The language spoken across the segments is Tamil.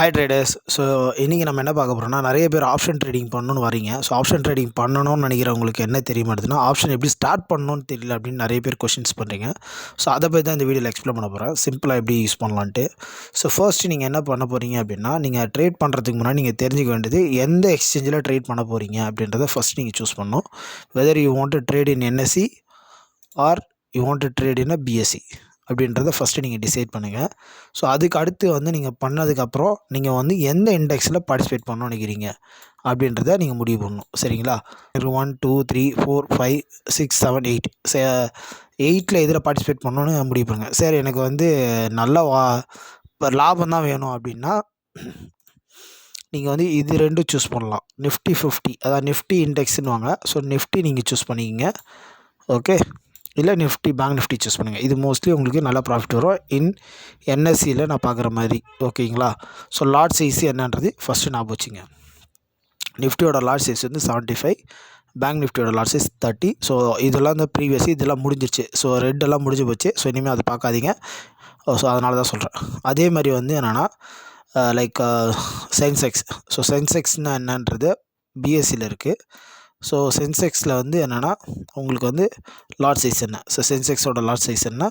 Hi traders. ஸோ இன்றைக்கி நம்ம என்ன பார்க்க போகிறோம்னா, நிறைய பேர் ஆப்ஷன் ட்ரேடிங் பண்ணணும்னு வரீங்க. ஸோ ஆப்ஷன் ட்ரேடிங் பண்ணணும்னு நினைக்கிறவங்களுக்கு என்ன தெரிய மாட்டேதுன்னா, ஆப்ஷன் எப்படி ஸ்டார்ட் பண்ணணும்னு தெரியல அப்படின்னு நிறைய பேர் கொஷின்ஸ் பண்ணுறீங்க. ஸோ அதை பற்றி தான் இந்த வீடியோவில் எக்ஸ்பிளைன் பண்ண போகிறேன், சிம்பிளாக எப்படி யூஸ் பண்ணலான்ட்டு. ஸோ ஃபர்ஸ்ட்டு நீங்கள் என்ன பண்ண போகிறீங்க அப்படின்னா, நீங்கள் ட்ரேட் பண்ணுறதுக்கு முன்னாடி நீங்கள் தெரிஞ்சுக்க வேண்டியது எந்த எக்ஸ்சேஞ்சில் ட்ரேட் பண்ண போகிறீங்க அப்படின்றத ஃபஸ்ட் நீங்கள் சூஸ் பண்ணணும். Whether you want to trade in NSC are you want to trade in BSc அப்படின்றத ஃபஸ்ட்டு நீங்கள் டிசைட் பண்ணுங்கள். ஸோ அதுக்கு அடுத்து நீங்கள் பண்ணதுக்கப்புறம் நீங்கள் எந்த இண்டெக்ஸில் பார்ட்டிசிபேட் பண்ணணும்னு நினைக்கிறீங்க அப்படின்றத நீங்கள் முடிவு பண்ணணும். சரிங்களா? 1 2 3 4 5 6 7 8 8ல் எதில் பார்ட்டிசிபேட் பண்ணணுன்னு முடிவு பண்ணுங்கள். சரி, எனக்கு நல்ல இப்போ லாபம் தான் வேணும் அப்படின்னா நீங்கள் இது ரெண்டும் சூஸ் பண்ணலாம். நிஃப்டி 50, அதாவது நிஃப்டி இண்டெக்ஸ்னு வாங்க. ஸோ நிஃப்டி நீங்கள் சூஸ் பண்ணிக்கிங்க. ஓகே, இல்லை நிஃப்டி, பேங்க் நிஃப்டி சூஸ் பண்ணுங்கள். இது மோஸ்ட்லி உங்களுக்கு நல்லா ப்ராஃபிட் வரும் என்எஸ்சியில் நான் பார்க்குற மாதிரி. ஓகேங்களா? ஸோ லாட் சைஸ் என்னன்றது ஃபஸ்ட்டு ஞாபகம் வச்சுங்க. நிஃப்டியோட லாட் சைஸ் 75, பேங்க் நிஃப்டியோட லாட் சைஸ் 30. ஸோ இதெல்லாம் ப்ரீவியஸ் இதெல்லாம் முடிஞ்சிருச்சு. ஸோ ரெட்டெல்லாம் முடிஞ்சு போச்சு. ஸோ இனிமேல் அதை பார்க்காதீங்க. ஸோ அதனால தான் சொல்கிறேன். அதே மாதிரி என்னென்னா லைக் சென்செக்ஸ். ஸோ சென்செக்ஸ்னால் என்னன்றது பிஎஸ்சியில் இருக்குது. ஸோ சென்செக்ஸில் என்னென்னா உங்களுக்கு லாட் சைஸ் என்ன, ஸோ சென்செக்ஸோட லாட் சைஸ் என்ன,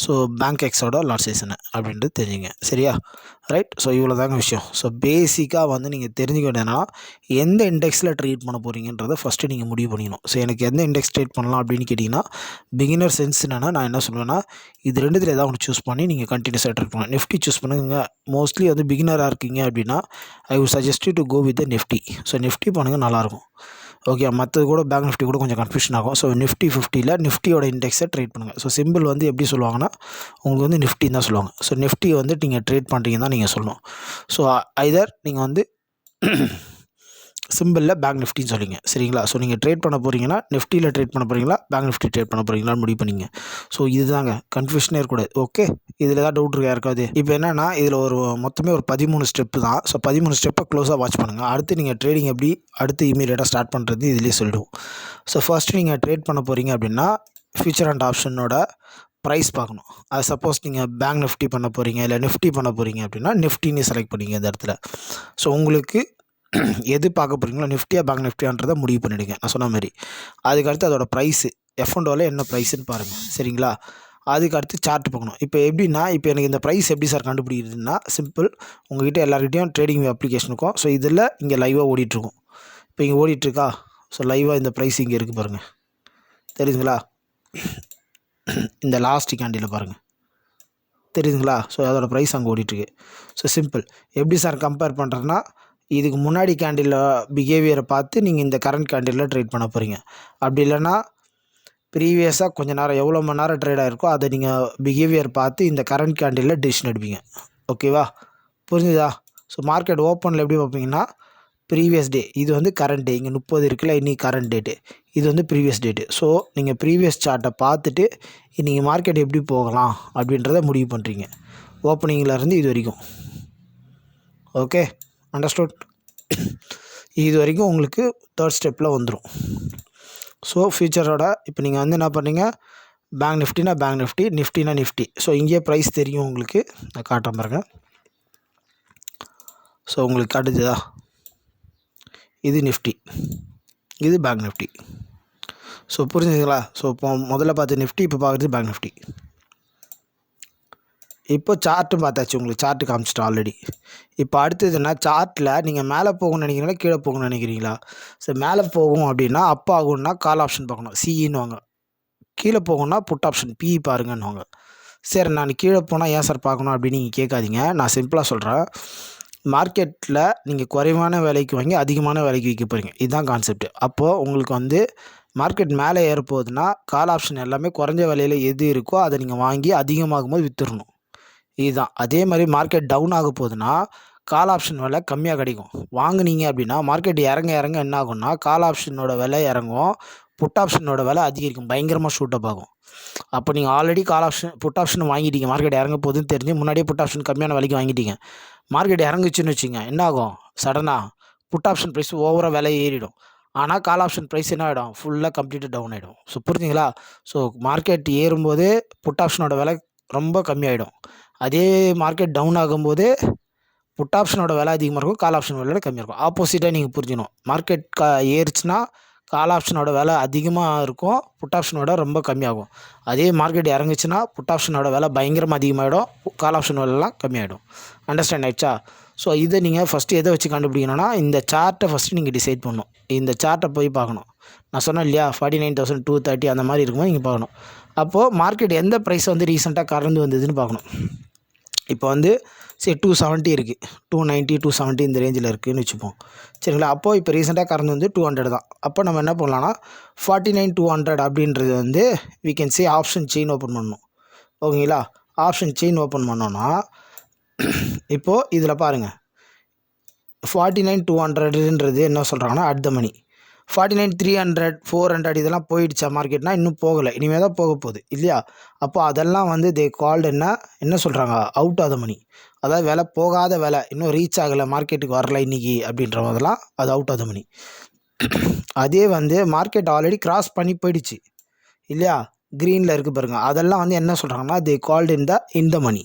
ஸோ பேங்க் எக்ஸோட லாட் சைஸ் என்ன அப்படின்றது தெரிஞ்சுங்க. சரியா? ரைட். ஸோ இவ்வளோ தாங்க விஷயம். ஸோ பேசிக்காக நீங்கள் தெரிஞ்சுக்க வேண்டியதுனா, எந்த இண்டெக்ஸில் ட்ரேட் பண்ண போகிறீங்கன்றதை ஃபஸ்ட்டு நீங்கள் முடிவு பண்ணிக்கணும். ஸோ எனக்கு எந்த இண்டெக்ஸ் ட்ரேட் பண்ணலாம் அப்படின்னு கேட்டிங்கன்னா, பிகினர் சென்ஸ் என்னென்னா நான் என்ன சொல்லுவேன்னா, இது ரெண்டுத்தில் ஏதாவது ஒன்று சூஸ் பண்ணி நீங்கள் கண்டினியூஸாக ட்ரேட் பண்ணலாம். நிஃப்டி சூஸ் பண்ணுங்க. மோஸ்ட்லி பிகினராக இருக்கீங்க அப்படின்னா I would suggest to go with Nifty. So Nifty பண்ணுங்கள், நல்லாயிருக்கும். ஓகே, மற்றது கூட பேங்க் நிஃப்டி கூட கொஞ்சம் கன்ஃபியூஷன் ஆகும். ஸோ நிஃப்டி 50ல் நிஃப்டியோட இண்டெக்ஸை ட்ரேட் பண்ணுங்கள். ஸோ சிம்பிள் எப்படி சொல்லுவாங்கன்னா, உங்களுக்கு நிஃப்டின்னு தான் சொல்லுவாங்க. ஸோ நிஃப்டி நீங்கள் ட்ரேட் பண்ணுறீங்கன்னு தான் நீங்கள் சொல்லணும். ஸோ ஐதர் நீங்கள் சிம்பிளில் பேங்க் நிஃப்டின்னு சொல்லிங்க. சரிங்களா? ஸோ நீங்கள் ட்ரேட் பண்ண போகிறீங்கன்னா நிஃப்டியில் ட்ரேட் பண்ண போகிறீங்களா, பேங்க் நிஃப்டி ட்ரேட் பண்ண போகிறீங்களான்னு முடிவு பண்ணிங்க. ஸோ இதுதாங்க, கன்ஃபியூஷனே இருக்கக்கூடாது. ஓகே, இதில் ஏதாவது டவுட் இருக்கா இருக்காது? இப்போ என்னென்னா இதில் மொத்தமே ஒரு 13 ஸ்டெப்பு தான். ஸோ 13 ஸ்டெப்பை க்ளோஸாக வாட்ச் பண்ணுங்கள். அடுத்து நீங்கள் ட்ரேடிங் எப்படி அடுத்து இமீடியட்டாக ஸ்டார்ட் பண்ணுறது இதிலே சொல்லிடுவோம். ஸோ ஃபர்ஸ்ட்டு நீங்கள் ட்ரேட் பண்ண போகிறீங்க அப்படின்னா, ஃபியூச்சர் அண்ட் ஆப்ஷனோட ப்ரைஸ் பார்க்கணும். அது சப்போஸ் நீங்கள் பேங்க் நிஃப்டி பண்ண போகிறீங்க இல்லை நிஃப்டி பண்ண போகிறீங்க அப்படின்னா நிஃப்டின்னு செலக்ட் பண்ணிங்க இந்த இடத்துல. ஸோ உங்களுக்கு எது பார்க்க போகிறீங்களோ, நிஃப்டியா பேங்க் நிஃப்டியான்றதை முடிவு பண்ணிவிடுங்க நான் சொன்ன மாதிரி. அதுக்கடுத்து அதோட ப்ரைஸு F&Oவில் என்ன ப்ரைஸுன்னு பாருங்கள். சரிங்களா? அதுக்கு அடுத்து சார்ட் பார்க்கணும். இப்போ எப்படின்னா, இப்போ எனக்கு இந்த ப்ரைஸ் எப்படி சார் கண்டுபிடிக்கிறதுனா, சிம்பிள். உங்கள்கிட்ட எல்லாருக்கிட்டையும் ட்ரேடிங் அப்ளிகேஷனுக்கும். ஸோ இதில் இங்கே லைவாக ஓடிட்டுருக்கும். இப்போ இங்கே ஓடிட்டுருக்கா? ஸோ லைவாக இந்த ப்ரைஸ் இங்கே இருக்குது பாருங்கள். தெரியுதுங்களா? இந்த லாஸ்ட் கேண்டில் பாருங்கள், தெரியுதுங்களா? ஸோ அதோட ப்ரைஸ் அங்கே ஓடிட்டுருக்கு. So simple. எப்படி சார் கம்பேர் பண்ணுறேன்னா, இதுக்கு முன்னாடி கேண்டில் பிஹேவியரை பார்த்து நீங்கள் இந்த கரண்ட் கேண்டிலில் ட்ரேட் பண்ண போகிறீங்க. அப்படி இல்லைன்னா ப்ரீவியஸாக கொஞ்சம் நேரம் எவ்வளோ மணி நேரம் ட்ரேட் ஆகிருக்கோ அதை நீங்கள் பிஹேவியர் பார்த்து இந்த கரண்ட் கேண்டிலில் டிசிஷன் எடுப்பீங்க. ஓகேவா? புரிஞ்சுதா? ஸோ மார்க்கெட் ஓப்பனில் எப்படி பார்ப்பீங்கன்னா, ப்ரீவியஸ் டே, இது கரண்ட் டே, இங்கே 30 இருக்குல்ல, இன்னைக்கு கரண்ட் டேட்டு, இது ப்ரீவியஸ் டேட்டு. ஸோ நீங்கள் ப்ரீவியஸ் சார்ட்டை பார்த்துட்டு இன்றைக்கி மார்க்கெட் எப்படி போகலாம் அப்படின்றத முடிவு பண்ணுறீங்க, ஓப்பனிங்கிலேருந்து இது வரைக்கும். Okay, understood? இது வரைக்கும் உங்களுக்கு தேர்ட் ஸ்டெப்பில் வந்துடும். ஸோ ஃபியூச்சரோட இப்போ நீங்கள் என்ன பண்ணுறீங்க, பேங்க் நிஃப்டினா பேங்க் நிஃப்டி, நிஃப்டினா நிஃப்டி. ஸோ இங்கேயே ப்ரைஸ் தெரியும் உங்களுக்கு, நான் காட்டுறேன் பாருங்க. ஸோ உங்களுக்கு காட்டுதா? இது நிஃப்டி, இது பேங்க் நிஃப்டி. ஸோ புரிஞ்சுதுங்களா? ஸோ இப்போ முதல்ல பார்த்து நிஃப்டி, இப்போ பார்க்குறது பேங்க் நிஃப்டி. இப்போ சார்ட்டும் பார்த்தாச்சு, உங்களுக்கு சார்ட்டு காமிச்சிட்டோம் ஆல்ரெடி. இப்போ அடுத்ததுன்னா, சார்ட்டில் நீங்கள் மேலே போகணும்னு நினைக்கிறீங்களா, கீழே போகணும்னு நினைக்கிறீங்களா? ஸோ மேலே போகும் அப்படின்னா அப் ஆகும்னா கால் ஆப்ஷன் பார்க்கணும், சிஇன்னு வாங்க. கீழே போகணும்னா புட் ஆப்ஷன், பிஇ பாருங்கன்னு வாங்க. சரி, நான் கீழே போனால் ஏன் சார் பார்க்கணும் அப்படின்னு நீங்கள் கேட்காதீங்க. நான் சிம்பிளாக சொல்கிறேன். மார்க்கெட்டில் நீங்கள் குறைவான விலைக்கு வாங்கி அதிகமான விலைக்கு விற்க போகிறீங்க, இதுதான் கான்செப்ட். அப்போது உங்களுக்கு மார்க்கெட் மேலே ஏறப்போகுதுன்னா கால் ஆப்ஷன் எல்லாமே குறைஞ்ச விலையில் எது இருக்கோ அதை நீங்கள் வாங்கி அதிகமாகும் போது விற்றுடணும். இதுதான். அதே மாதிரி மார்க்கெட் டவுன் ஆக போகுதுன்னா கால் ஆப்ஷன் விலை கம்மியாக கிடைக்கும். வாங்குனீங்க அப்படின்னா மார்க்கெட் இறங்க இறங்க என்ன ஆகும்னா, கால் ஆப்ஷனோட விலை இறங்கும், புட் ஆப்ஷனோட விலை அதிகரிக்கும், பயங்கரமாக ஷூட்டப் ஆகும். அப்போ நீங்கள் already call option put option வாங்கிட்டீங்க, மார்க்கெட் இறங்க போகுதுன்னு தெரிஞ்சு முன்னாடியே புட் ஆப்ஷன் கம்மியான விலைக்கு வாங்கிட்டீங்க. மார்க்கெட் இறங்குச்சுன்னு வச்சுங்க, என்ன ஆகும், சடனாக புட் ஆப்ஷன் ப்ரைஸ் ஓவராக விலை ஏறிடும். ஆனால் கால் ஆப்ஷன் ப்ரைஸ் என்ன ஆகிடும், ஃபுல்லாக கம்ப்ளீட்டாக டவுன் ஆகிடும். ஸோ புரிஞ்சுங்களா? ஸோ மார்க்கெட் ஏறும்போது புட் ஆப்ஷனோட விலை ரொம்ப கம்மியாகிடும். அதே மார்க்கெட் டவுன் ஆகும்போது புட் ஆப்ஷனோட விலை அதிகமாக இருக்கும், கால் ஆப்ஷன் விலை கம்மியாக இருக்கும். ஆப்போசிட்டாக நீங்கள் புரிஞ்சுக்கணும். மார்க்கெட் ஏறுச்சுன்னா கால் ஆப்ஷனோட விலை அதிகமாக இருக்கும், புட் ஆப்ஷனோட ரொம்ப கம்மியாகும். அதே மார்க்கெட் இறங்குச்சுன்னா புட் ஆப்ஷனோட விலை பயங்கரமாக அதிகமாகிடும், கால் ஆப்ஷன் விலைலாம் கம்மியாகிடும். அண்டர்ஸ்டாண்ட் ஆயிடுச்சா? ஸோ இதை நீங்கள் ஃபஸ்ட்டு எதை வச்சு கண்டுபிடிக்கணும்னா, இந்த சார்ட்டை ஃபஸ்ட்டு நீங்கள் டிசைட் பண்ணணும். இந்த சார்ட்டை போய் பார்க்கணும். நான் சொன்னேன் இல்லையா, 49,230 அந்த மாதிரி இருக்கும்போது நீங்கள் பார்க்கணும். அப்போது மார்க்கெட் எந்த ப்ரைஸ் வந்து ரீசெண்டாக கறந்து வந்ததுன்னு பார்க்கணும். இப்போ வந்து சரி 270 இருக்குது, 290 270 இந்த ரேஞ்சில் இருக்குதுன்னு வச்சுப்போம். சரிங்களா? அப்போது இப்போ ரீசெண்டாக கறந்து வந்து 200 தான். அப்போ நம்ம என்ன பண்ணலாம்னா 49,200 அப்படின்றது வந்து we can say option chain open பண்ணணும். ஓகேங்களா? ஆப்ஷன் செயின் ஓப்பன் பண்ணோன்னா இப்போது இதில் பாருங்கள், 49,200ன்றது என்ன சொல்கிறாங்கன்னா அட் த மணி. 49,300 400 இதெல்லாம் போயிடுச்சா மார்க்கெட்னா? இன்னும் போகலை, இனிமேல் தான் போக போகுது இல்லையா? அப்போ அதெல்லாம் வந்து தே கால்டு என்ன சொல்கிறாங்க, அவுட் ஆஃப் த மணி. அதாவது விலை போகாத விலை, இன்னும் ரீச் ஆகலை, மார்க்கெட்டுக்கு வரல இன்றைக்கி அப்படின்ற போதெல்லாம் அது அவுட் ஆஃப் த மணி. அதே வந்து மார்க்கெட் ஆல்ரெடி கிராஸ் பண்ணி போயிடுச்சு இல்லையா, க்ரீனில் இருக்குது பாருங்கள், அதெல்லாம் வந்து என்ன சொல்கிறாங்கன்னா தே கால்டு இந்த மணி.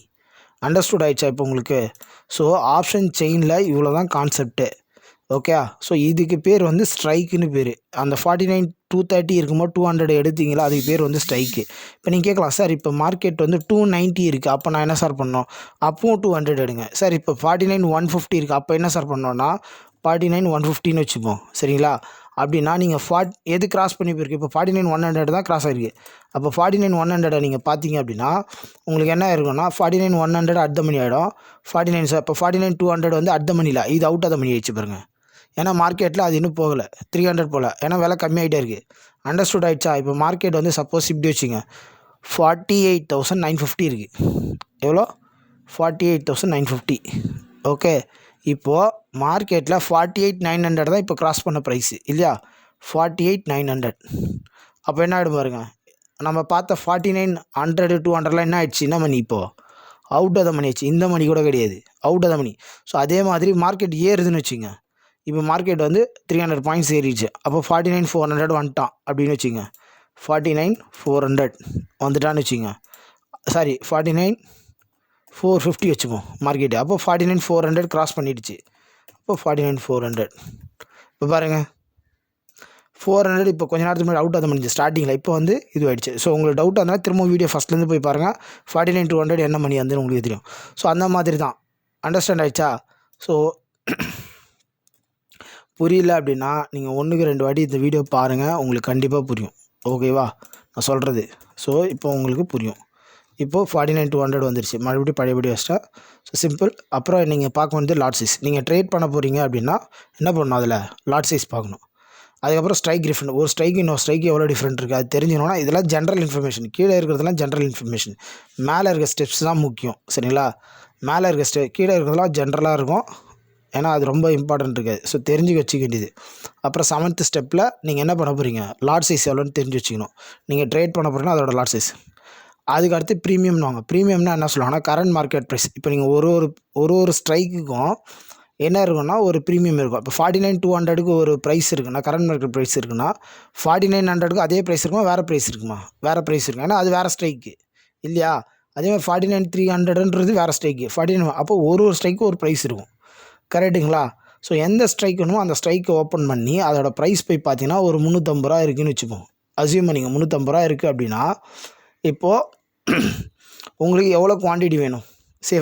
அண்டர்ஸ்டுட் ஆயிடுச்சா இப்போ உங்களுக்கு? ஸோ ஆப்ஷன் செயினில் இவ்வளோ தான் கான்செப்ட்டு. ஓகே. ஸோ இதுக்கு பேர் வந்து ஸ்ட்ரைக்குன்னு பேர். அந்த 49,230 இருக்கும்போது 200 எடுத்தீங்களா, அதுக்கு பேர் வந்து ஸ்ட்ரைக்கு. இப்போ நீங்கள் கேட்கலாம், சார் இப்போ மார்க்கெட் வந்து 290 இருக்குது, அப்போ நான் என்ன சார் பண்ணணும்? அப்பவும் 200 எடுங்க. சார் இப்போ 49,150 இருக்குது, அப்போ என்ன சார் பண்ணோன்னா 49,150ன்னு வச்சுப்போம். சரிங்களா? அப்படின்னா நீங்கள் எது கிராஸ் பண்ணி போயிருக்கு? இப்போ 49,100 தான் கிராஸ் ஆகிருக்கு. அப்போ 49,100 நீங்கள் பார்த்தீங்க அப்படின்னா உங்களுக்கு என்ன இருக்குன்னா 49,100 அட் த மணி ஆகிடும். 49 சார் இப்போ 49,200 வந்து அட் த மணியில், இது அவுட் ஆஃப் த மணி ஆயிடுச்சு பாருங்கள். ஏன்னா மார்க்கெட்டில் அது இன்னும் போகலை, 300 போகல, ஏன்னா விலை கம்மியாகிட்டே இருக்குது. அண்டர்ஸ்டுட் ஆகிடுச்சா? இப்போ மார்க்கெட் வந்து சப்போஸ் இப்படி வச்சுங்க, 48,950 இருக்குது. எவ்வளோ? 48,950. ஓகே. இப்போது மார்க்கெட்டில் 48,900 தான் இப்போ கிராஸ் பண்ண ப்ரைஸு இல்லையா, 48,900. அப்போ என்ன ஆகிடும் பாருங்க, நம்ம பார்த்த 49,100 200லாம் என்ன ஆயிடுச்சு, என்ன மணி இப்போது அவுட் ஆஃப் த மணி ஆச்சு. இந்த மணி கூட கிடையாது, out of the money. So அதே மாதிரி மார்க்கெட் ஏறுதுன்னு வச்சுங்க, இப்போ மார்க்கெட் வந்து 300 பாயிண்ட்ஸ் ஏறிடுச்சு. அப்போ 49,400 வந்துட்டான் அப்படின்னு வச்சுங்க, 49,400 வந்துட்டான்னு வச்சுங்க, சாரி 49,450 வச்சுப்போம் மார்க்கெட்டு. அப்போ 49,400 கிராஸ் பண்ணிடுச்சு. அப்போ 49,400 இப்போ பாருங்கள் 400 இப்போ கொஞ்ச நேரத்துக்கு முன்னாடி அவுட் ஆஃப் த மணி ஸ்டார்டிங்கில், இப்போ வந்து இது ஆகிடுச்சு. ஸோ உங்களுக்கு டவுட்டாக இருந்தால் திரும்ப வீடியோ ஃபஸ்ட்லேருந்து போய் பாருங்கள், 49,200 என்ன மணி வந்து உங்களுக்கு தெரியும். ஸோ அந்த மாதிரி தான். அண்டர்ஸ்டாண்ட் ஆகிடுச்சா? ஸோ புரியல அப்படின்னா நீங்கள் 1க்கு 2 வாட்டி இந்த வீடியோ பாருங்கள், உங்களுக்கு கண்டிப்பாக புரியும். ஓகேவா நான் சொல்கிறது? ஸோ இப்போ உங்களுக்கு புரியும். இப்போது 49,200 வந்துருச்சு, மறுபடியும் பழையபடி வச்சிட்டா. So simple. அப்புறம் நீங்கள் பார்க்க வேண்டியது லாட் சைஸ். நீங்கள் ட்ரேட் பண்ண போகிறீங்க அப்படின்னா என்ன பண்ணணும், அதில் லாட் சைஸ் பார்க்கணும். அதுக்கப்புறம் ஸ்ட்ரைக் டிஃப்ரெண்ட், ஒரு ஸ்ட்ரைக்கு இன்னொரு ஸ்ட்ரைக்கு எவ்வளோ டிஃப்ரெண்ட் இருக்குது அது தெரிஞ்சுக்கணுன்னா இதெல்லாம் ஜென்ரல் இன்ஃபர்மேஷன். கீழே இருக்கிறதுலாம் ஜென்ரல் இன்ஃபர்மேஷன், மேலே இருக்க ஸ்டெப்ஸ் தான் முக்கியம். சரிங்களா? மேலே இருக்க கீழே இருக்கிறதுலாம் ஜென்ரலாக இருக்கும், ஏன்னா அது ரொம்ப இம்பார்ட்டன்ட் இருக்காது. ஸோ தெரிஞ்சு வச்சுக்க வேண்டியது. அப்புறம் 7th ஸ்டெப்பில் நீங்கள் என்ன பண்ண போகிறீங்க, லாட் சைஸ் எவ்வளோன்னு தெரிஞ்சு வச்சுக்கணும். நீங்கள் ட்ரேட் பண்ண போகிறீங்கன்னா அதோட லாட் சைஸ். அதுக்கடுத்து ப்ரீமியம்னு வாங்க. ப்ரீமியம்னா என்ன சொல்லுவாங்கன்னா கரண்ட் மார்க்கெட் ப்ரைஸ். இப்போ நீங்கள் ஒரு ஸ்ட்ரைக்குக்கும் என்ன இருக்குன்னா ஒரு ப்ரீமியம் இருக்கும். இப்போ 49,200க்கு ஒரு ப்ரைஸ் இருக்குன்னா, கரண்ட் மார்க்கெட் ப்ரைஸ் இருக்குன்னா 49,100க்கு அதே ப்ரைஸ் இருக்குமா, வேறு ப்ரைஸ் இருக்குமா? வேறு ப்ரைஸ் இருக்கும், ஏன்னா அது வேறு ஸ்ட்ரைக்கு இல்லையா? அதேமாதிரி 49,300ன்றது வேறு ஸ்ட்ரைக்கு 49. அப்போ ஒரு ஸ்ட்ரைக்கு ஒரு ப்ரைஸ் இருக்கும், கரெக்டுங்களா? ஸோ எந்த ஸ்ட்ரைக் வேணுமோ அந்த ஸ்ட்ரைக்கை ஓப்பன் பண்ணி அதோட ப்ரைஸ் போய் பார்த்தீங்கன்னா ஒரு 350 ரூபா இருக்குதுன்னு வச்சுப்போம். அசியூம் பண்ணிங்க 350 ரூபா இருக்குது அப்படின்னா, இப்போது உங்களுக்கு எவ்வளோ குவான்டிட்டி வேணும்?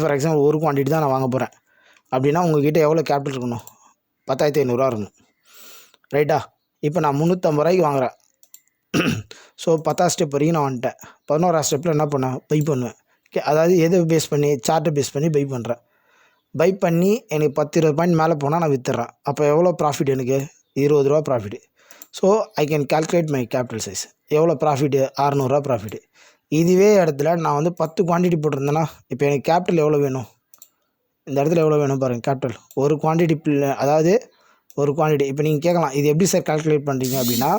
ஃபார் எக்ஸாம்பிள் ஒரு குவான்டிட்டி தான் நான் வாங்க போகிறேன் அப்படின்னா உங்கள்கிட்ட எவ்வளோ கேபிட்டல் இருக்கணும்? 10,500 இருக்கணும், ரைட்டா? இப்போ நான் 350 ரூபாய்க்கு வாங்குகிறேன். ஸோ 10th ஸ்டெப் வரைக்கும் நான் வந்துட்டேன். 11th ஸ்டெப்பில் என்ன பண்ணேன், பை பண்ணுவேன். அதாவது எதை பேஸ் பண்ணி, சார்ட்டை பேஸ் பண்ணி பை பண்ணுறேன். பை பண்ணி எனக்கு 10-20 பாயிண்ட் மேலே போனால் நான் விற்றுறேன். அப்போ எவ்வளோ ப்ராஃபிட் எனக்கு? 20 ரூபா profit. So I can calculate my capital size. எவ்வளோ ப்ராஃபிட்டு? 600 ரூபா ப்ராஃபிட்டு. இதுவே இடத்துல நான் வந்து 10 குவான்டிட்டி போட்டிருந்தேன்னா இப்போ எனக்கு கேபிட்டல் எவ்வளோ வேணும்? இந்த இடத்துல எவ்வளோ வேணும் பாருங்கள் கேபிட்டல். ஒரு குவான்டிட்டி, அதாவது ஒரு குவான்டிட்டி. இப்போ நீங்கள் கேட்கலாம், இது எப்படி சார் கால்குலேட் பண்ணுறீங்க அப்படின்னா,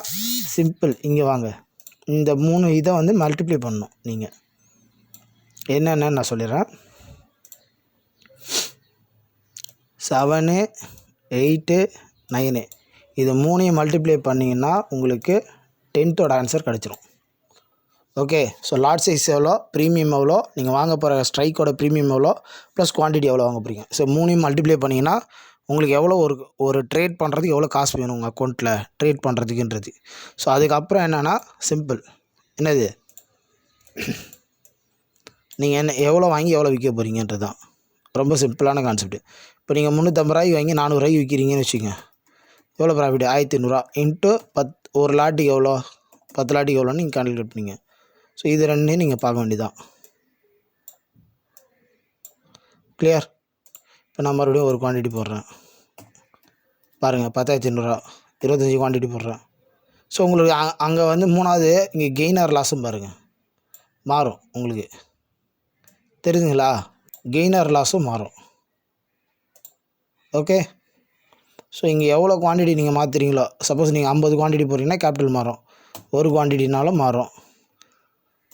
சிம்பிள். இங்கே வாங்க, இந்த 3 இதை வந்து மல்டிப்ளை பண்ணணும். நீங்கள் என்னென்னு நான் சொல்லிடுறேன். 7, 8, 9 இது 3ஐயும் மல்டிப்ளை பண்ணிங்கன்னா உங்களுக்கு 10th ஆன்சர் கிடச்சிரும். ஓகே. ஸோ லாட் சைஸ் எவ்வளோ, ப்ரீமியம் எவ்வளோ, நீங்கள் வாங்க போகிற ஸ்ட்ரைக்கோட ப்ரீமியம் எவ்வளோ, ப்ளஸ் குவான்டிட்டி எவ்வளோ வாங்க போகிறீங்க. ஸோ 3 மல்டிப்ளை பண்ணிங்கன்னா உங்களுக்கு எவ்வளோ ஒரு ட்ரேட் பண்ணுறதுக்கு எவ்வளோ காசு வேணும் உங்கள் அக்கௌண்ட்டில் ட்ரேட் பண்ணுறதுக்குன்றது. ஸோ அதுக்கப்புறம் என்னென்னா சிம்பிள், என்னது நீங்கள் எவ்வளோ வாங்கி எவ்வளோ விற்க போகிறீங்கன்றது தான். ரொம்ப சிம்பிளான கான்செப்ட். இப்போ நீங்கள் 350 ரூபாய்க்கு வாங்கி 400 ரூபாய்க்கு விற்கிறீங்கன்னு வச்சுக்கோங்க, எவ்வளோ ப்ராஃபிட்? 1500 இன்ட்டு 10, ஒரு லாட்டுக்கு எவ்வளோ, 10 லாட்டுக்கு எவ்வளோன்னு நீங்கள் கால்குலேட் பண்ணிங்க. ஸோ இது ரெண்டையும் நீங்கள் பார்க்க வேண்டியதான். கிளியர்? இப்போ நான் மறுபடியும் ஒரு குவான்டிட்டி போடுறேன் பாருங்கள், 10,800, 25 குவான்டிட்டி போடுறேன். ஸோ உங்களுக்கு அங்கே வந்து 3வது இங்கே கெய்னர் லாஸும் பாருங்கள் மாறும், உங்களுக்கு தெரியுதுங்களா? கெய்னர் லாஸும் மாறும். ஓகே. ஸோ இங்கே எவ்வளோ குவான்டிட்டி நீங்கள் மாற்றுறீங்களோ, சப்போஸ் நீங்கள் 50 குவான்டிட்டி போடுறீங்கன்னா கேபிட்டல் மாறும், ஒரு குவான்டிட்டினாலும் மாறும்,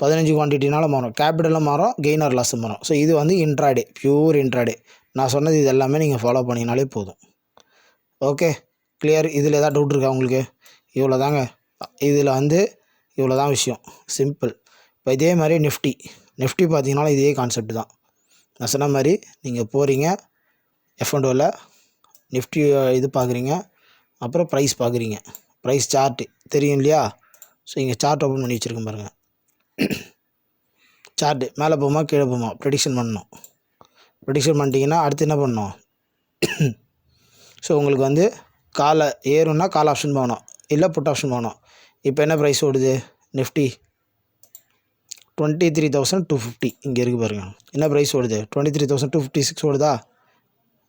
15 குவான்டிட்டினாலும் மாறும், கேபிட்டலும் மாறும், கெய்னர் லாஸும் மாறும். ஸோ இது வந்து இன்ட்ராடே, பியூர் இன்ட்ராடே. நான் சொன்னது இது எல்லாமே நீங்கள் ஃபாலோ பண்ணிங்கனாலே போதும். Okay, clear? இதில் எதாவது டவுட் இருக்கா உங்களுக்கு? இவ்வளோ தாங்க, இதில் வந்து இவ்வளோ தான் விஷயம், சிம்பிள். இப்போ இதே மாதிரி நிஃப்டி பார்த்தீங்கன்னாலும் இதே கான்செப்ட் தான். நான் சொன்ன மாதிரி நீங்கள் போகிறீங்க F&Oவில் நிஃப்டி இது பார்க்குறீங்க, அப்புறம் ப்ரைஸ் பார்க்குறீங்க, ப்ரைஸ் சார்ட்டு தெரியும் இல்லையா? ஸோ இங்கே சார்ட் ஓப்பன் பண்ணி வச்சுருக்கேன் பாருங்கள். சார்ட்டு மேலே போகுமா கீழே போகுமா ப்ரெடிக்ஷன் பண்ணணும். ப்ரெடிக்ஷன் பண்ணிட்டீங்கன்னா அடுத்து என்ன பண்ணணும்? ஸோ உங்களுக்கு வந்து ஏறுன்னா கால் ஆப்ஷன் வாங்கணும், இல்லை புட் ஆப்ஷன் வாங்கணும். இப்போ என்ன ப்ரைஸ் ஓடுது? நிஃப்டி 23,250 இங்கே இருக்குது பாருங்கள். என்ன ப்ரைஸ் ஓடுது? 23,256 ஓடுதா?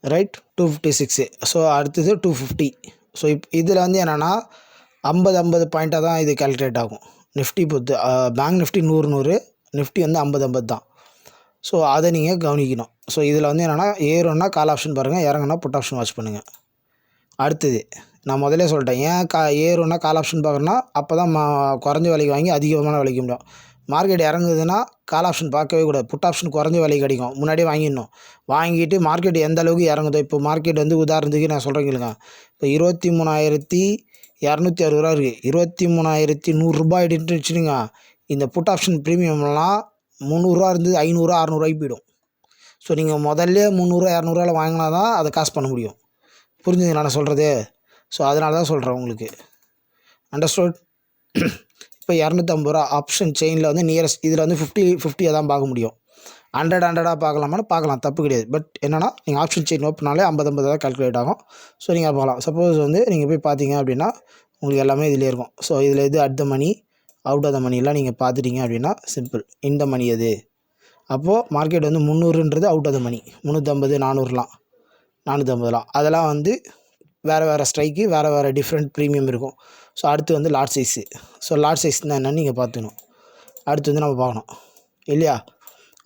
ரைட், 256. ஸோ அடுத்தது 250. ஸோ இதில் வந்து என்னென்னா 50 பாயிண்ட்டாக தான் இது கேல்குலேட் ஆகும். நிஃப்டி பொறுத்து பேங்க் நிஃப்டி 100 நிஃப்டி வந்து 50 தான். ஸோ அதை நீங்கள் கவனிக்கணும். ஸோ இதில் வந்து என்னென்னா ஏறுன்னா கால் ஆப்ஷன் பாருங்கள், இறங்குனா புட் ஆப்ஷன் வாட்ச் பண்ணுங்கள். அடுத்தது நான் முதலே சொல்லிட்டேன், ஏன் ஏறுன்னா கால் ஆப்ஷன் பார்க்குறேன்னா அப்போ தான் குறைஞ்ச விலைக்கு வாங்கி அதிகமான விலைக்கு முடியும். மார்க்கெட் இறங்குதுன்னா கால் ஆப்ஷன் பார்க்கவே கூடாது, புட் ஆப்ஷன் குறைஞ்ச விலைக்கு கிடைக்கும், முன்னாடியே வாங்கிடணும். வாங்கிட்டு மார்க்கெட் எந்த அளவுக்கு இறங்குதோ, இப்போ மார்க்கெட் வந்து உதாரணத்துக்கு நான் சொல்கிறேன் கேளுங்க, இப்போ 23,260 ரூபா இருக்குது, 23,100 ஆகிட்டு வச்சுருங்க. இந்த புட் ஆப்ஷன் ப்ரீமியம்லாம் 300 இருந்தது 500, 600 போயிடும். ஸோ நீங்கள் முதல்ல 300, 200 வாங்கினா தான் அதை காசு பண்ண முடியும். புரிஞ்சுதுங்களா நான் சொல்கிறது? ஸோ அதனால தான் சொல்கிறேன் உங்களுக்கு. அண்டர்ஸ்டுட்? இப்போ 250 ஆப்ஷன் செயினில் வந்து நியரஸ்ட் இதில் வந்து 50 தான் பார்க்க முடியும். 100 பார்க்கலாமான்னு பார்க்கலாம், தப்பு கிடையாது. பட் என்னென்னா நீங்கள் ஆப்ஷன் செயின் ஓப்பனாலே 50 தான் கால்குலேட் ஆகும். ஸோ நீங்கள் பார்க்கலாம். சப்போஸ் வந்து நீங்கள் போய் பார்த்தீங்க அப்படின்னா உங்களுக்கு எல்லாமே இதிலே இருக்கும். ஸோ இதில் எது at the money, out of the மணிலாம் நீங்கள் பார்த்துட்டீங்க அப்படின்னா சிம்பிள், இந்த மணி எது. அப்போது மார்க்கெட் வந்து 300ன்றது அவுட் ஆஃப் த மணி, 350, 450 அதெல்லாம் வந்து வேறு ஸ்ட்ரைக்கு வேறு டிஃப்ரெண்ட் ப்ரீமியம் இருக்கும். ஸோ அடுத்து வந்து lot size. So lot size தான் என்னென்னு நீங்கள் பார்த்துக்கணும். அடுத்து வந்து நம்ம பார்க்கணும் இல்லையா?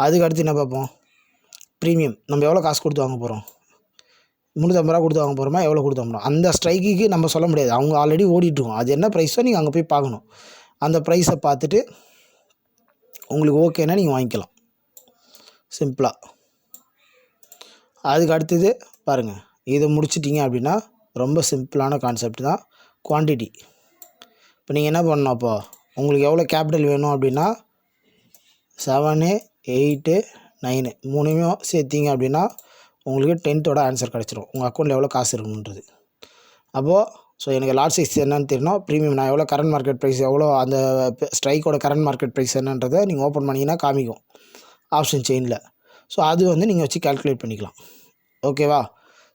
அதுக்கு அடுத்து என்ன பார்ப்போம்? ப்ரீமியம். நம்ம எவ்வளோ காசு கொடுத்து வாங்க போகிறோம்? 350 ரூபா கொடுத்து வாங்க போகிறோமா, எவ்வளோ கொடுத்து வாங்க போகிறோம்? அந்த ஸ்ட்ரைக்குக்கு நம்ம சொல்ல முடியாது, அவங்க ஆல்ரெடி ஓடிட்டுருக்கோம். அது என்ன ப்ரைஸோ நீங்கள் அங்கே போய் பார்க்கணும். அந்த ப்ரைஸை பார்த்துட்டு உங்களுக்கு ஓகேன்னா நீங்கள் வாங்கிக்கலாம், சிம்பிளாக. அதுக்கு அடுத்தது பாருங்கள், இதை முடிச்சிட்டிங்க அப்படின்னா ரொம்ப சிம்பிளான கான்செப்ட் தான் குவான்டிட்டி. இப்போ நீங்கள் என்ன பண்ணணும்? அப்போ உங்களுக்கு எவ்வளோ கேபிட்டல் வேணும் அப்படின்னா 7, 8, 9 மூணுமே சேர்த்திங்க அப்படின்னா உங்களுக்கு 10th ஆன்சர் கிடச்சிரும், உங்கள் அக்கௌண்ட்டில் எவ்வளோ காசு இருக்கணுன்றது. அப்போது ஸோ எனக்கு லாட் சைஸ் என்னென்னு தெரியணும், ப்ரீமியம் நான் எவ்வளோ கரண்ட் மார்க்கெட் ப்ரைஸ் எவ்வளோ, அந்த ஸ்ட்ரைக்கோட கரண்ட் மார்க்கெட் ப்ரைஸ் என்னன்றதை நீங்கள் ஓப்பன் பண்ணிங்கன்னா காமிக்கும் ஆப்ஷன் செயினில். ஸோ அது வந்து நீங்கள் வச்சு கால்குலேட் பண்ணிக்கலாம். ஓகேவா?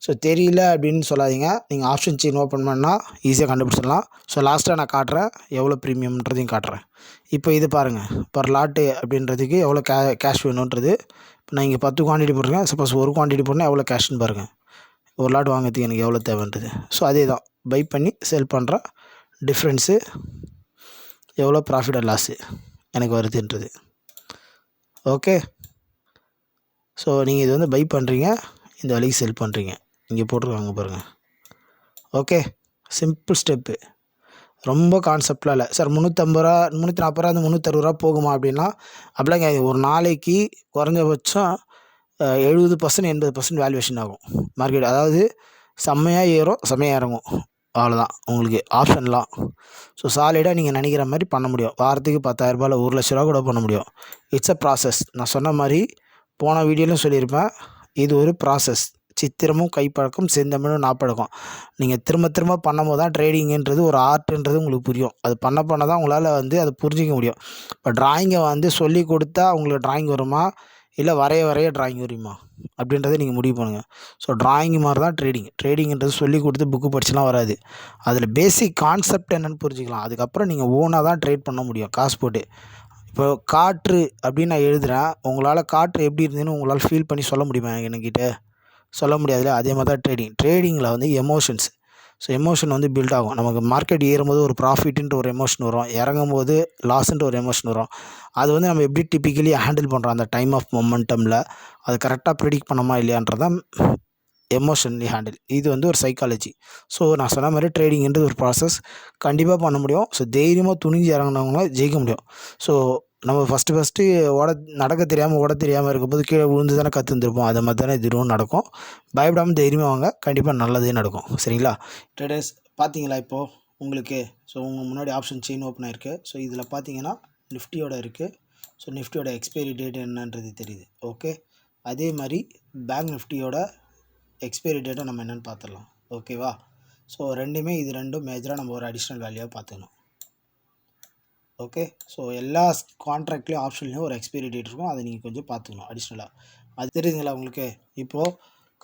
ஸோ தெரியல அப்படின்னு சொல்லாதீங்க, நீங்கள் ஆப்ஷன் செயின் ஓப்பன் பண்ணால் ஈஸியாக கண்டுபிடிச்சிடலாம். ஸோ லாஸ்ட்டாக நான் காட்டுறேன் எவ்வளோ ப்ரீமியம்ன்றதையும் காட்டுறேன். இப்போ இது பாருங்கள், பர் லாட்டு அப்படின்றதுக்கு எவ்வளோ கேஷ் வேணுன்றது. இப்போ நான் இங்கே 10 குவான்டிட்டி போட்டிருக்கேன், சப்போஸ் ஒரு குவான்டிட்டி போட்டால் எவ்வளோ கேஷ்னு பாருங்கள், ஒரு லாட் வாங்கிறதுக்கு எனக்கு எவ்வளோ தேவைன்றது. ஸோ அதே தான் பை பண்ணி செல் பண்ணுற டிஃப்ரென்ஸு, எவ்வளோ ப்ராஃபிட் அண்ட் லாஸு எனக்கு வருதுன்றது. ஓகே. ஸோ நீங்கள் இது வந்து பை பண்ணுறீங்க, இந்த வழிக்கு செல் பண்ணுறீங்க, இங்கே போட்டிருக்காங்க பாருங்கள். ஓகே, சிம்பிள் ஸ்டெப்பு, ரொம்ப கான்செப்ட்லாம் இல்லை. சார் 350 ரூபா, 340 ரூபா, 360 ரூபா போகுமா அப்படின்னா அப்படிலாம் கிடையாது. ஒரு நாளைக்கு குறைஞ்சபட்சம் 70%, 80% வேல்யூவேஷன் ஆகும் மார்க்கெட். அதாவது செம்மையாக ஏறும், செம்மையாக இறங்கும். அவ்வளோதான் உங்களுக்கு ஆப்ஷன்லாம். ஸோ சாலிடாக நீங்கள் நினைக்கிற மாதிரி பண்ண முடியும். வாரத்துக்கு 10,000 1,00,000 கூட பண்ண முடியும். It's a process. நான் சொன்ன மாதிரி போன வீடியோலையும் சொல்லியிருப்பேன், இது ஒரு ப்ராசஸ். சித்திரமும் கைப்பழக்கம் செந்தமிழும் நாப்பழக்கம். நீங்கள் திரும்ப திரும்ப பண்ணும்போது தான் ட்ரேடிங்குன்றது ஒரு ஆர்ட்டுன்றது உங்களுக்கு புரியும். அது பண்ண தான் உங்களால் அதை புரிஞ்சிக்க முடியும். இப்போ ட்ராயிங்கை சொல்லி கொடுத்தா உங்களுக்கு ட்ராயிங் வருமா, இல்லை வரைய ட்ராயிங் வருமா அப்படின்றத நீங்கள் முடிவு பண்ணுங்கள். ஸோ ட்ராயிங் மாதிரி தான் ட்ரேடிங்ன்றது சொல்லி கொடுத்து புக்கு படிச்சுலாம் வராது. அதில் பேசிக் கான்செப்ட் என்னென்னு புரிஞ்சிக்கலாம். அதுக்கப்புறம் நீங்கள் ஓனாக தான் ட்ரேட் பண்ண முடியும் காசு போட்டு. இப்போ காற்று அப்படின்னு நான் எழுதுகிறேன், உங்களால் காற்று எப்படி இருந்ததுன்னு உங்களால் ஃபீல் பண்ணி சொல்ல முடியுமா என்கிட்ட? சொல்ல முடியாதுல்ல. அதே மாதிரி தான் ட்ரேடிங்கில் எமோஷன்ஸ். ஸோ எமோஷன் பில்ட் ஆகும். நமக்கு மார்க்கெட் ஏறும்போது ஒரு ப்ராஃபிட்டுன்ற ஒரு எமோஷன் வரும், இறங்கும்போது லாஸுன்ற ஒரு எமோஷன் வரும். அது நம்ம எப்படி டிப்பிக்கலி ஹேண்டில் பண்ணுறோம் அந்த டைம் ஆஃப் மொமெண்டமில், அது கரெக்டாக ப்ரிடிக்ட் பண்ணோமா இல்லையான்றதான் எமோஷனலி ஹேண்டில். இது ஒரு சைக்காலஜி. ஸோ நான் சொன்ன மாதிரி ட்ரேடிங்கிறது ஒரு ப்ராசஸ். கண்டிப்பாக பண்ண முடியும். ஸோ தைரியமாக துணிஞ்சு இறங்கினவங்க ஜெயிக்க முடியும். ஸோ நம்ம ஃபஸ்ட்டு நடக்க தெரியாமல் ஓட தெரியாமல் இருக்கும்போது கீழே விழுந்து தானே கற்றுந்துருப்போம். அதை மாதிரி தானே இதுவும் நடக்கும். பயப்படாமல் தைரியமாக வாங்க, கண்டிப்பாக நல்லதே நடக்கும். சரிங்களா ட்ரேடர்ஸ்? பார்த்தீங்களா இப்போது உங்களுக்கு? ஸோ உங்கள் முன்னாடி ஆப்ஷன் செயின் ஓப்பன் ஆகிருக்கு. ஸோ இதில் பார்த்தீங்கன்னா நிஃப்டியோட இருக்குது. ஸோ நிஃப்டியோட எக்ஸ்பைரி டேட் என்னன்றது தெரியுது. ஓகே, அதே மாதிரி பேங்க் நிஃப்டியோட எக்ஸ்பைரி டேட்டை நம்ம என்னென்னு பார்த்துடலாம். ஓகேவா? ஸோ இது ரெண்டும் மேஜராக நம்ம ஒரு அடிஷ்னல் வேல்யூவாக பார்த்துக்கணும். ஓகே, ஸோ எல்லா கான்ட்ராக்ட்லேயும் ஆப்ஷன்லேயும் ஒரு எக்ஸ்பைரி டேட் இருக்கும். அதை நீங்கள் கொஞ்சம் பார்த்துக்கணும் அடிஷ்னலாக. அது தெரியுதுங்களா உங்களுக்கு? இப்போது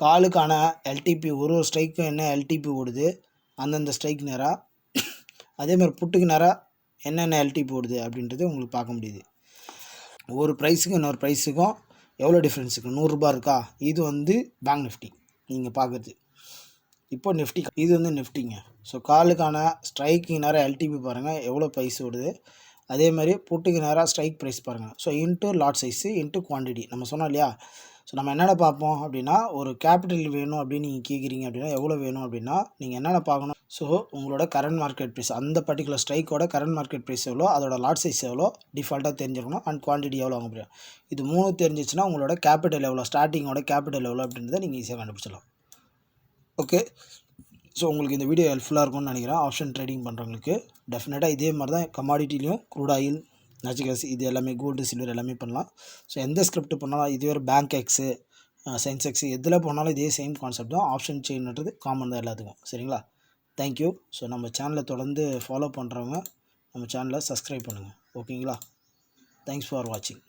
காலுக்கான எல்டிபி ஒரு ஸ்ட்ரைக்கும் என்ன எல்டிபி ஓடுது அந்தந்த ஸ்ட்ரைக் நேராக, அதேமாதிரி புட்டுக்கு நேராக என்னென்ன எல்டிபி ஓடுது அப்படின்றது உங்களுக்கு பார்க்க முடியுது. ஒரு ப்ரைஸுக்கும் இன்னொரு ப்ரைஸுக்கும் எவ்வளோ டிஃப்ரென்ஸ் இருக்குது? 100 ரூபா இருக்கா? இது பேங்க் நிஃப்டி நீங்கள் பார்க்குறது. இப்போ நிஃப்டி, இது நிஃப்டிங்க. ஸோ காலுக்கான ஸ்ட்ரைக்கு நேராக எல்டிபி பாருங்கள் எவ்வளோ ப்ரைஸ் ஓடுது. அதே மாதிரி புட்டுக்கு நேராக ஸ்ட்ரைக் ப்ரைஸ் பாருங்கள். So into lot size into quantity நம்ம சொன்னோம் இல்லையா? ஸோ நம்ம என்னென்ன பார்ப்போம் அப்படின்னா, ஒரு கேபிட்டல் வேணும் அப்படின்னு நீங்கள் கேட்குறீங்க அப்படின்னா எவ்வளோ வேணும் அப்படின்னா நீங்கள் என்னென்ன பார்க்கணும்? ஸோ உங்களோட கரண்ட் மார்க்கெட் ப்ரைஸ், அந்த பர்டிகுலர் ஸ்ட்ரைக்கோட கரண்ட் மார்க்கெட் ப்ரைஸ் எவ்வளோ, அதோட லாட் சைஸ் எவ்வளோ டிஃபால்ட்டாக தெரிஞ்சிருக்கணும், அண்ட் குவான்டிட்டி எவ்வளோ வாங்க முடியும். இது 3 தெரிஞ்சிச்சுன்னா உங்களோட கேபிட்டல் எவ்வளோ, ஸ்டார்டிங்கோட கேபிட்டல் எவ்வளோ அப்படின்றத நீங்கள் ஈஸியாக கண்டுபிடிச்சிடலாம். ஓகே, ஸோ உங்களுக்கு இந்த வீடியோ ஹெல்ப்ஃபுல்லாக இருக்கும்னு நினைக்கிறேன். ஆப்ஷன் ட்ரேடிங் பண்ணுறவங்களுக்கு டெஃபினட்டாக இதே மாதிரி தான் கமாடிட்டிலையும் க்ரூட் ஆயில், நேச்சுரல் கேஸ், இது எல்லாமே கோல்டு சில்வர் எல்லாமே பண்ணலாம். ஸோ எந்த ஸ்கிரிப்ட் பண்ணாலும் இதுவே பேங்க் எக்ஸு, சென்செக்ஸு எதில் போனாலும் இதே சேம் கான்செப்ட் தான். ஆப்ஷன் செயின்ன்றது காமன் தான் எல்லாத்துக்கும். சரிங்களா? தேங்க்யூ. ஸோ நம்ம சேனலை தொடர்ந்து ஃபாலோ பண்ணுறவங்க நம்ம சேனலை சப்ஸ்கிரைப் பண்ணுங்கள். ஓகேங்களா? தேங்க்ஸ் ஃபார் வாட்சிங்.